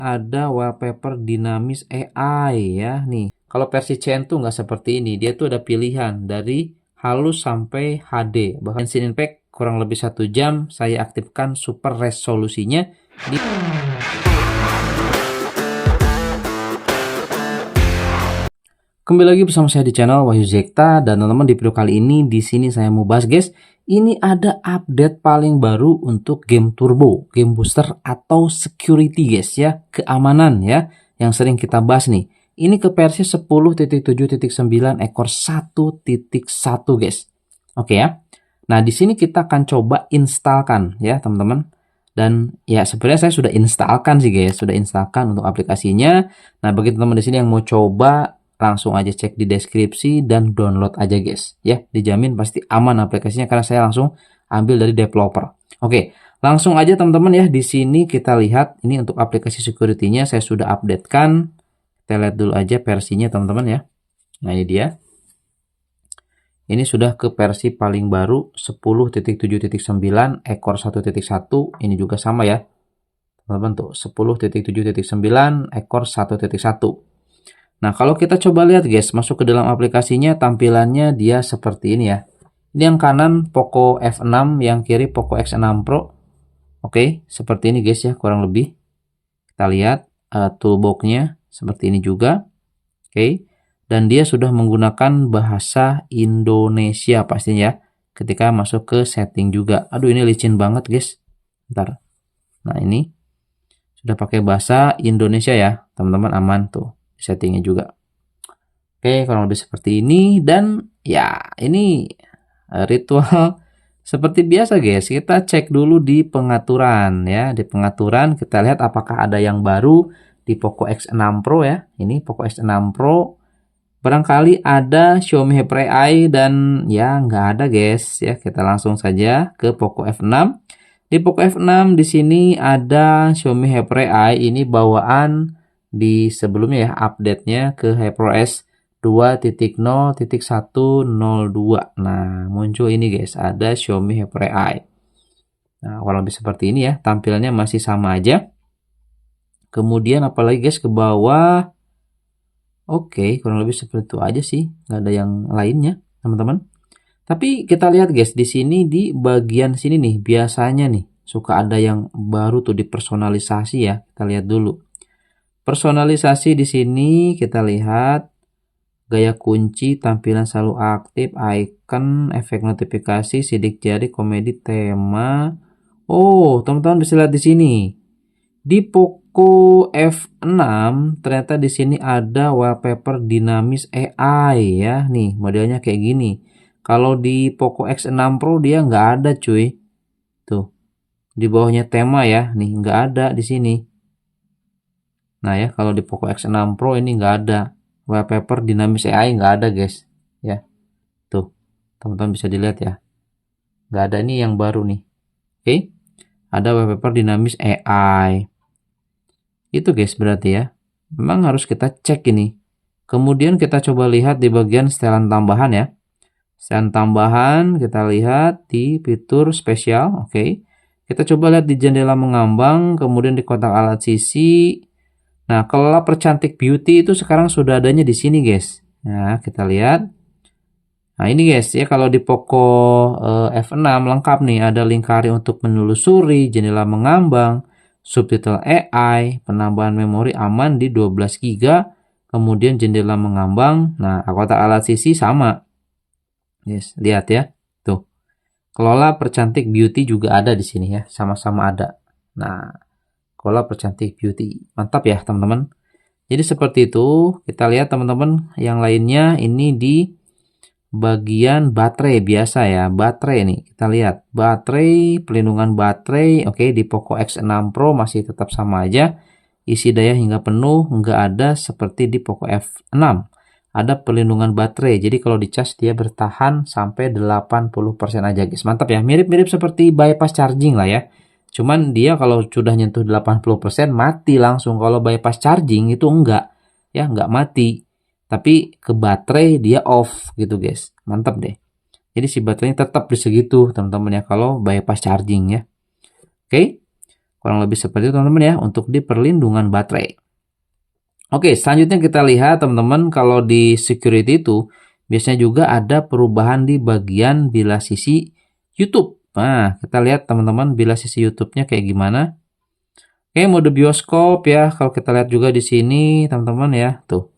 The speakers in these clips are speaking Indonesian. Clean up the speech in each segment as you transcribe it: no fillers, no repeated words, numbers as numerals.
ada wallpaper dinamis AI ya nih. Kalau versi CN tuh nggak seperti ini, dia tuh ada pilihan dari halus sampai HD. Bahkan Genshin Impact kurang lebih 1 jam saya aktifkan super resolusinya di. Kembali lagi bersama saya di channel Wahyu Zekta, dan teman-teman di video kali ini di sini saya mau bahas guys, ini ada update paling baru untuk game turbo, game booster atau security guys ya, keamanan ya yang sering kita bahas nih. Ini ke versi 10.7.9 ekor 1.1 guys. Oke ya. Nah, di sini kita akan coba instalkan ya, teman-teman. Dan ya sebenarnya saya sudah instalkan sih guys, sudah instalkan untuk aplikasinya. Nah, bagi teman-teman di sini yang mau coba, langsung aja cek di deskripsi dan download aja guys ya, dijamin pasti aman aplikasinya karena saya langsung ambil dari developer. Oke, langsung aja teman-teman ya, di sini kita lihat ini untuk aplikasi security-nya saya sudah updatekan. Kita lihat dulu aja versinya teman-teman ya. Nah, ini dia. Ini sudah ke versi paling baru 10.7.9 ekor 1.1. Ini juga sama ya teman-teman tuh, 10.7.9 ekor 1.1. Nah, kalau kita coba lihat guys, masuk ke dalam aplikasinya, tampilannya dia seperti ini ya. Ini yang kanan Poco F6, yang kiri Poco X6 Pro. Oke, seperti ini guys ya, kurang lebih. Kita lihat toolbox-nya seperti ini juga. Oke, dan dia sudah menggunakan bahasa Indonesia pastinya ya, ketika masuk ke setting juga. Aduh, ini licin banget guys. Bentar. Nah, ini sudah pakai bahasa Indonesia ya, teman-teman, aman tuh settingnya juga. Oke, kurang lebih seperti ini. Dan ya ini ritual seperti biasa guys, kita cek dulu di pengaturan ya. Di pengaturan kita lihat apakah ada yang baru di Poco X6 Pro ya. Ini Poco X6 Pro barangkali ada Xiaomi Hyper AI, dan ya nggak ada guys ya. Kita langsung saja ke Poco F6. Di Poco F6 di sini ada Xiaomi Hyper AI, ini bawaan di sebelumnya ya, update-nya ke HyperOS 2.0.102. Nah, muncul ini guys, ada Xiaomi Hyper AI. Nah, kurang lebih seperti ini ya, tampilannya masih sama aja. Kemudian apalagi guys ke bawah. Oke, kurang lebih seperti itu aja sih, nggak ada yang lainnya teman-teman. Tapi kita lihat guys, di sini di bagian sini nih, biasanya nih suka ada yang baru tuh di personalisasi ya. Kita lihat dulu. Personalisasi di sini kita lihat gaya kunci, tampilan selalu aktif, icon, efek notifikasi, sidik jari, komedi, tema. Oh, teman-teman bisa lihat di sini. Di Poco F6 ternyata di sini ada wallpaper dinamis AI ya. Nih, modelnya kayak gini. Kalau di Poco X6 Pro dia nggak ada cuy. Tuh. Di bawahnya tema ya. Nih, nggak ada di sini. Nah ya, kalau di Poco X6 Pro ini nggak ada wallpaper dinamis AI, nggak ada guys ya. Tuh, teman-teman bisa dilihat ya, nggak ada, ini yang baru nih. Oke, ada wallpaper dinamis AI itu guys, berarti ya memang harus kita cek ini. Kemudian kita coba lihat di bagian setelan tambahan ya. Setelan tambahan kita lihat di fitur spesial. Oke, kita coba lihat di jendela mengambang, kemudian di kotak alat sisi. Nah, kalau percantik beauty itu sekarang sudah adanya di sini, guys. Nah, kita lihat. Nah, ini guys ya, kalau di Poco F6 lengkap nih, ada lingkari untuk menelusuri, jendela mengambang, subtitle AI, penambahan memori aman di 12 GB, kemudian jendela mengambang. Nah, kotak alat sisi sama. Yes, lihat ya. Tuh. Kelola percantik beauty juga ada di sini ya, sama-sama ada. Nah, Kelola percantik beauty. Mantap ya teman-teman. Jadi seperti itu. Kita lihat teman-teman yang lainnya ini di bagian baterai biasa ya. Baterai nih. Kita lihat. Baterai, pelindungan baterai. Oke, di Poco X6 Pro masih tetap sama aja. Isi daya hingga penuh. Nggak ada seperti di Poco F6. Ada pelindungan baterai. Jadi kalau dicas dia bertahan sampai 80% aja guys. Mantap ya. Mirip-mirip seperti bypass charging lah ya. Cuman dia kalau sudah nyentuh 80% mati langsung. Kalau bypass charging itu enggak. Ya, enggak mati. Tapi ke baterai dia off gitu guys. Mantap deh. Jadi si baterainya tetap di segitu teman-teman ya kalau bypass charging ya. Oke. Kurang lebih seperti itu teman-teman ya untuk di perlindungan baterai. Oke, selanjutnya kita lihat teman-teman kalau di security itu biasanya juga ada perubahan di bagian bilas sisi YouTube. Nah, kita lihat teman-teman bilas sisi YouTube-nya kayak gimana. Oke, mode bioskop ya. Kalau kita lihat juga di sini teman-teman ya, tuh.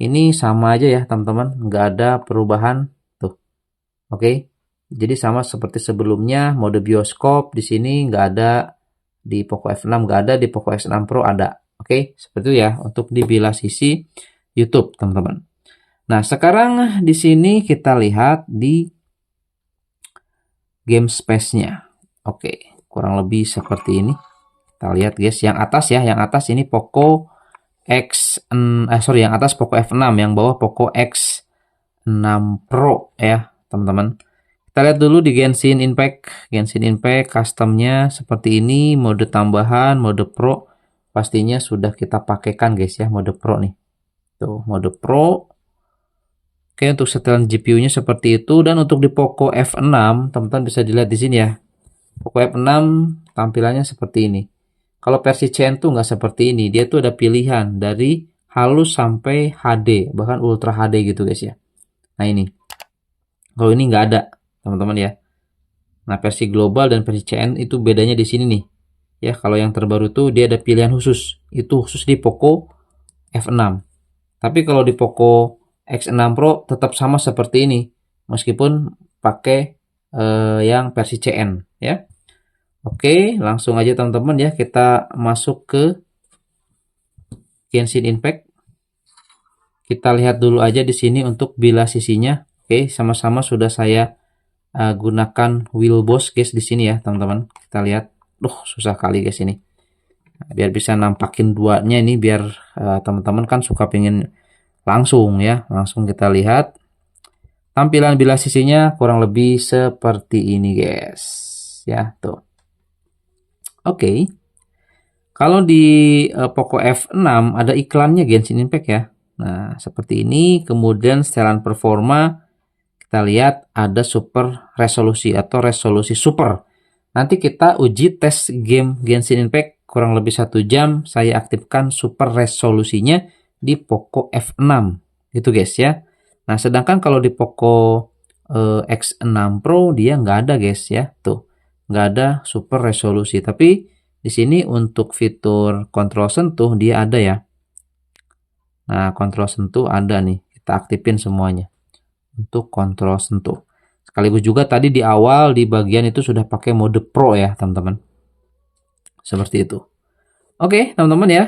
Ini sama aja ya teman-teman, nggak ada perubahan tuh. Oke, jadi sama seperti sebelumnya. Mode bioskop di sini nggak ada, di Poco F6 nggak ada, di Poco X6 Pro ada. Oke, seperti itu ya untuk di bilas sisi YouTube teman-teman. Nah, sekarang di sini kita lihat di game space-nya. Oke, kurang lebih seperti ini. Kita lihat guys, yang atas ya, yang atas ini Poco yang atas Poco F6, yang bawah Poco X6 Pro ya, teman-teman. Kita lihat dulu di Genshin Impact. Genshin Impact customnya seperti ini, mode tambahan, mode Pro. Pastinya sudah kita pakaikan guys ya, mode Pro nih. Tuh, mode Pro. Oke, untuk setelan GPU-nya seperti itu, dan untuk di Poco F6, teman-teman bisa dilihat di sini ya. Poco F6 tampilannya seperti ini. Kalau versi CN tuh nggak seperti ini. Dia tuh ada pilihan dari halus sampai HD, bahkan Ultra HD gitu guys ya. Nah ini. Kalau ini nggak ada, teman-teman ya. Nah versi global dan versi CN itu bedanya di sini nih. Ya, kalau yang terbaru tuh dia ada pilihan khusus. Itu khusus di Poco F6. Tapi kalau di Poco X6 Pro tetap sama seperti ini. Meskipun pakai yang versi CN ya. Oke, langsung aja teman-teman ya, kita masuk ke Genshin Impact. Kita lihat dulu aja di sini untuk bilas sisinya. Oke, sama-sama sudah saya gunakan wheel boss guys di sini ya, teman-teman. Kita lihat. Susah kali guys ini. Biar bisa nampakin duanya ini, biar teman-teman kan suka pengen langsung ya. Langsung kita lihat. Tampilan bilas sisinya kurang lebih seperti ini guys. Ya, tuh. Oke. Kalau di Poco F6 ada iklannya Genshin Impact ya. Nah, seperti ini. Kemudian setelan performa kita lihat ada super resolusi atau resolusi super. Nanti kita uji tes game Genshin Impact kurang lebih 1 jam. Saya aktifkan super resolusinya di Poco F6 gitu guys ya. Nah, sedangkan kalau di Poco X6 Pro dia nggak ada guys ya. Tuh, nggak ada super resolusi. Tapi di sini untuk fitur kontrol sentuh dia ada ya. Nah, kontrol sentuh ada nih. Kita aktifin semuanya. Untuk kontrol sentuh. Sekaligus juga tadi di awal di bagian itu sudah pakai mode Pro ya, teman-teman. Seperti itu. Oke, teman-teman ya.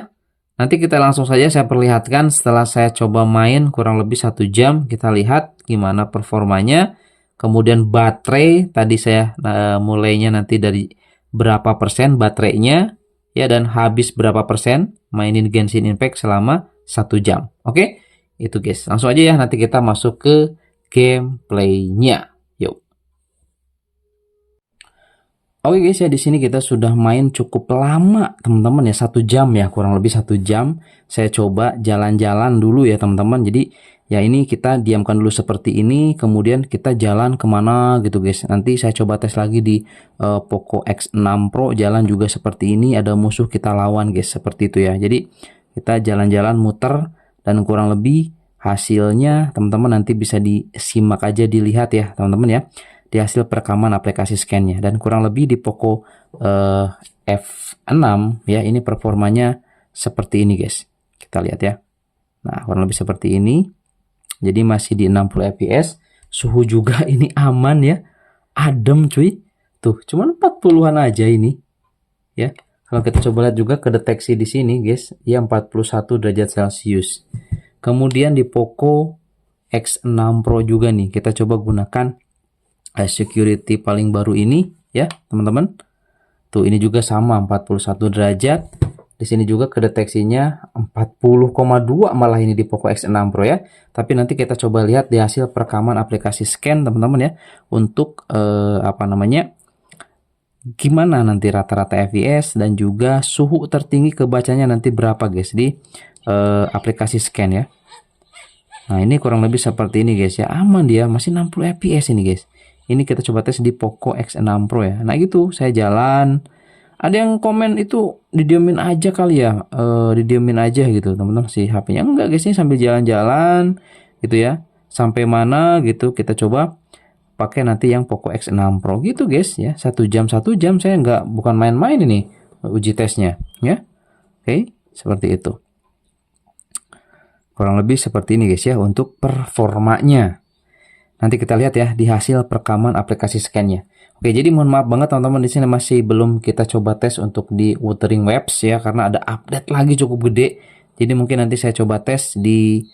Nanti kita langsung saja saya perlihatkan setelah saya coba main kurang lebih 1 jam. Kita lihat gimana performanya. Kemudian baterai tadi saya mulainya nanti dari berapa persen baterainya ya, dan habis berapa persen mainin Genshin Impact selama 1 jam. Oke, itu guys. Langsung aja ya, nanti kita masuk ke gameplaynya. Yuk. Oke guys ya, di sini kita sudah main cukup lama teman-teman ya, 1 jam ya, kurang lebih 1 jam. Saya coba jalan-jalan dulu ya teman-teman. Jadi ya ini kita diamkan dulu seperti ini, kemudian kita jalan kemana gitu guys. Nanti saya coba tes lagi di Poco X6 Pro, jalan juga seperti ini, ada musuh kita lawan guys, seperti itu ya. Jadi kita jalan-jalan muter dan kurang lebih hasilnya teman-teman nanti bisa disimak aja, dilihat ya teman-teman ya, di hasil perekaman aplikasi scan-nya. Dan kurang lebih di Poco F6 ya, ini performanya seperti ini guys. Kita lihat ya. Nah, kurang lebih seperti ini. Jadi masih di 60 fps. Suhu juga ini aman ya. Adem cuy. Tuh, cuman 40-an aja ini. Ya. Kalau kita coba lihat juga kedeteksi di sini guys, ya 41 derajat Celcius. Kemudian di Poco X6 Pro juga nih, kita coba gunakan security paling baru ini ya, teman-teman. Tuh, ini juga sama 41 derajat. Di sini juga kedeteksinya 40,2 malah ini di Poco X6 Pro ya. Tapi nanti kita coba lihat di hasil perekaman aplikasi scan teman-teman ya, untuk gimana nanti rata-rata fps dan juga suhu tertinggi kebacanya nanti berapa guys di aplikasi scan ya. Nah, ini kurang lebih seperti ini guys ya. Aman dia, masih 60 fps ini guys. Ini kita coba tes di Poco X6 Pro ya. Nah gitu, saya jalan Ada yang komen itu didiemin aja kali ya, didiemin aja gitu teman-teman si HP-nya. Enggak guys, ini sambil jalan-jalan gitu ya. Sampai mana gitu kita coba pakai nanti yang Poco X6 Pro gitu guys ya. 1 jam saya bukan main-main ini uji tesnya ya. Oke, seperti itu. Kurang lebih seperti ini guys ya untuk performanya. Nanti kita lihat ya di hasil perekaman aplikasi scan-nya. Oke, jadi mohon maaf banget teman-teman, di sini masih belum kita coba tes untuk di Wuthering Waves ya, karena ada update lagi cukup gede. Jadi mungkin nanti saya coba tes di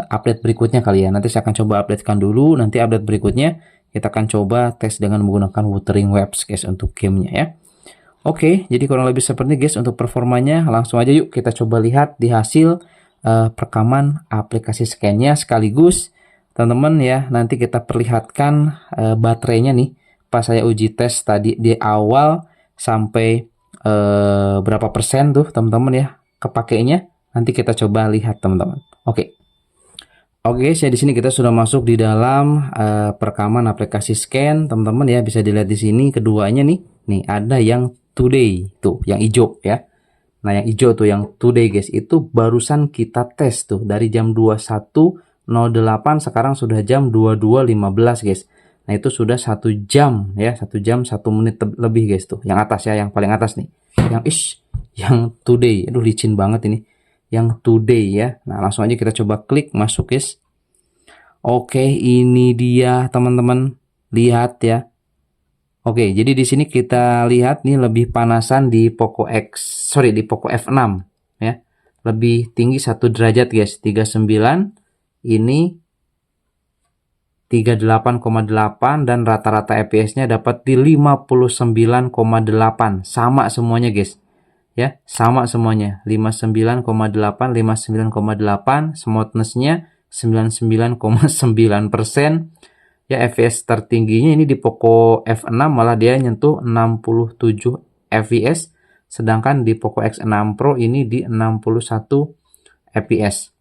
update berikutnya kali ya. Nanti saya akan coba updatekan dulu, nanti update berikutnya kita akan coba tes dengan menggunakan Wuthering Waves guys untuk gamenya ya. Oke, jadi kurang lebih seperti guys untuk performanya. Langsung aja yuk kita coba lihat di hasil perekaman aplikasi scan-nya sekaligus teman-teman ya. Nanti kita perlihatkan baterainya nih pas saya uji tes tadi di awal sampai berapa persen tuh teman-teman ya kepakainya. Nanti kita coba lihat teman-teman. Oke. Oke, ya di sini kita sudah masuk di dalam perekaman aplikasi scan, teman-teman ya. Bisa dilihat di sini keduanya nih. Nih ada yang today tuh, yang hijau ya. Nah, yang hijau tuh yang today guys, itu barusan kita tes tuh dari jam 21.08 sekarang sudah jam 22.15 guys. Nah, itu sudah 1 jam ya, 1 jam 1 menit lebih guys tuh. Yang atas ya, yang paling atas nih. Yang today. Aduh licin banget ini. Yang today ya. Nah, langsung aja kita coba klik masuk guys. Oke, ini dia teman-teman. Lihat ya. Oke, jadi di sini kita lihat nih lebih panasan di Poco F6 ya. Lebih tinggi 1 derajat guys, 39. Ini 38,8 dan rata-rata FPS-nya dapat di 59,8. Sama semuanya guys. Ya, sama semuanya. 59,8, 59,8, smoothness-nya 99,9%. Ya, FPS tertingginya ini di Poco F6 malah dia nyentuh 67 fps, sedangkan di Poco X6 Pro ini di 61 fps.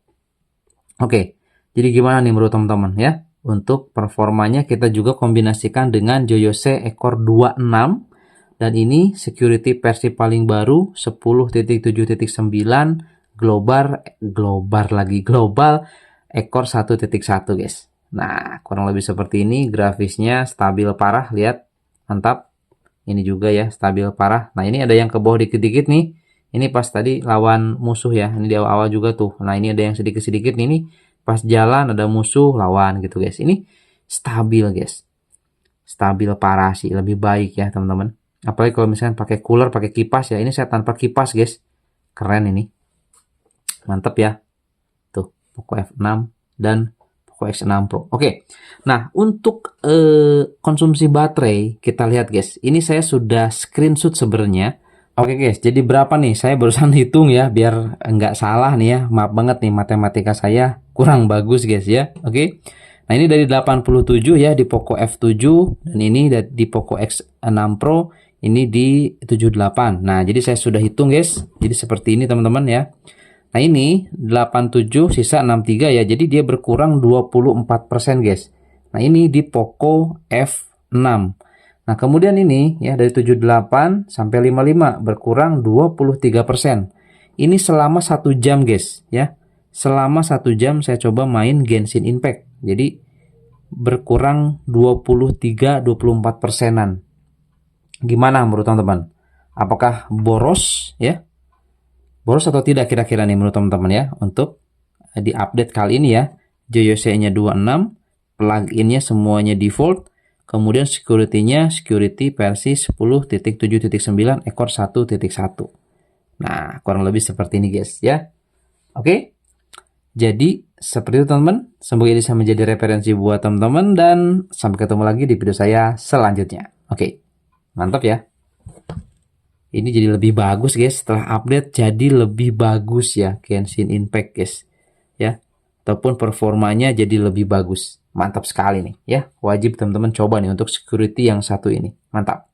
Oke, jadi gimana nih menurut teman-teman ya? Untuk performanya kita juga kombinasikan dengan Joyose Ekor 26 dan ini security versi paling baru 10.7.9 global Ekor 1.1 guys. Nah, kurang lebih seperti ini, grafisnya stabil parah, lihat, mantap. Ini juga ya, stabil parah. Nah, ini ada yang ke bawah dikit-dikit nih. Ini pas tadi lawan musuh ya, ini di awal-awal juga tuh. Nah, ini ada yang sedikit-sedikit nih, pas jalan ada musuh lawan gitu guys. Ini stabil guys, stabil parah sih, lebih baik ya teman-teman. Apalagi kalau misalnya pakai cooler, pakai kipas ya. Ini saya tanpa kipas guys, keren ini, mantap ya. Tuh, Poco F6 dan X6 Pro. Oke. Nah, untuk konsumsi baterai kita lihat guys. Ini saya sudah screenshot sebenarnya. Oke guys, jadi berapa nih? Saya barusan hitung ya biar nggak salah nih ya. Maaf banget nih matematika saya kurang bagus guys ya. Oke. Nah, ini dari 87 ya di Poco F7 dan ini di Poco X6 Pro ini di 78. Nah, jadi saya sudah hitung guys. Jadi seperti ini teman-teman ya. Nah, ini 87 sisa 63 ya. Jadi dia berkurang 24% guys. Nah, ini di Poco F6. Nah, kemudian ini ya dari 78 sampai 55 berkurang 23%. Ini selama 1 jam guys ya. Selama 1 jam saya coba main Genshin Impact. Jadi berkurang 23-24%-an. Gimana menurut teman-teman? Apakah boros ya? Boros atau tidak kira-kira nih menurut teman-teman ya? Untuk di update kali ini ya, Joyose-nya 26, plugin-nya semuanya default, kemudian security-nya security versi 10.7.9 ekor 1.1. Nah, kurang lebih seperti ini guys ya. Oke. Jadi seperti itu teman-teman. Semoga ini bisa menjadi referensi buat teman-teman dan sampai ketemu lagi di video saya selanjutnya. Oke. Mantap ya. Ini jadi lebih bagus guys, setelah update jadi lebih bagus ya Genshin Impact guys ya, ataupun performanya jadi lebih bagus. Mantap sekali nih ya, wajib teman-teman coba nih untuk security yang satu ini, mantap.